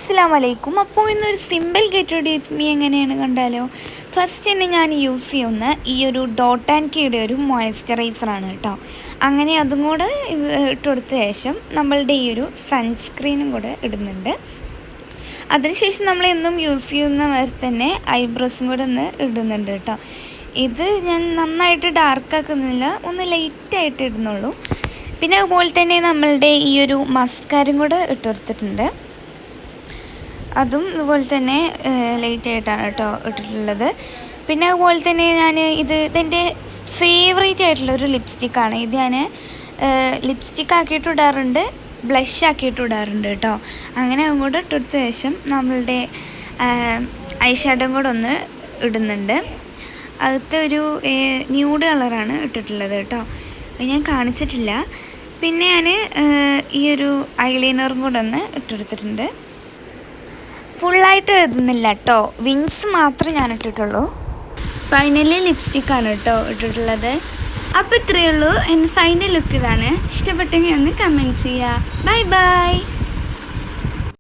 അസ്സലാമു അലൈക്കും. അപ്പോൾ ഇന്നൊരു simple get ready with me എങ്ങനെയാണ് കണ്ടാലോ. ഫസ്റ്റ് തന്നെ ഞാൻ യൂസ് ചെയ്യുന്ന ഈ ഒരു ഡോട്ട് ആൻഡ് കീയുടെ ഒരു മോയ്സ്ചറൈസറാണ് കേട്ടോ. അങ്ങനെ അതും കൂടെ ഇട്ട് കൊടുത്ത ശേഷം നമ്മളുടെ ഈ ഒരു സൺസ്ക്രീനും കൂടെ ഇടുന്നുണ്ട്. അതിനുശേഷം നമ്മൾ എന്നും യൂസ് ചെയ്യുന്ന മാതിരി തന്നെ ഐബ്രോസും കൂടെ ഒന്ന് ഇടുന്നുണ്ട് കേട്ടോ. ഇത് ഞാൻ നന്നായിട്ട് ഡാർക്കാക്കുന്നില്ല, ഒന്ന് ലൈറ്റായിട്ട് ഇടുന്നുള്ളൂ. പിന്നെ അതുപോലെ തന്നെ നമ്മളുടെ ഈ ഒരു മസ്കാരും കൂടെ ഇട്ട് കൊടുത്തിട്ടുണ്ട്. അതും ഇതുപോലെ തന്നെ ലൈറ്റായിട്ടാണ് കേട്ടോ ഇട്ടിട്ടുള്ളത്. പിന്നെ അതുപോലെ തന്നെ ഞാൻ ഇതെൻ്റെ ഫേവറേറ്റ് ആയിട്ടുള്ളൊരു ലിപ്സ്റ്റിക്കാണ്. ഇത് ഞാൻ ലിപ്സ്റ്റിക്ക് ആക്കിയിട്ട് ഇടാറുണ്ട്, ബ്ലഷ് ആക്കിയിട്ട് ഇടാറുണ്ട് കേട്ടോ. അങ്ങനെ അങ്ങോട്ട് ഇട്ടെടുത്ത ശേഷം നമ്മളുടെ ഐ ഷാഡോയും കൂടെ ഒന്ന് ഇടുന്നുണ്ട്. അകത്തെ ഒരു ന്യൂഡ് കളറാണ് ഇട്ടിട്ടുള്ളത് കേട്ടോ, അത് ഞാൻ കാണിച്ചിട്ടില്ല. പിന്നെ ഞാൻ ഈ ഒരു ഐലൈനറും കൂടെ ഒന്ന് ഇട്ടെടുത്തിട്ടുണ്ട്. ഫുള്ളായിട്ട് എഴുതുന്നില്ല കേട്ടോ, വിങ്സ് മാത്രമേ ഞാൻ ഇട്ടിട്ടുള്ളൂ. ഫൈനലി ലിപ്സ്റ്റിക്കാണ് കേട്ടോ ഇട്ടിട്ടുള്ളത്. അപ്പോൾ ഇത്രയേ ഉള്ളൂ, എൻ്റെ ഫൈനൽ ലുക്ക് ഇതാണ്. ഇഷ്ടപ്പെട്ടെങ്കിൽ ഒന്ന് കമൻറ്റ് ചെയ്യുക. Bye bye.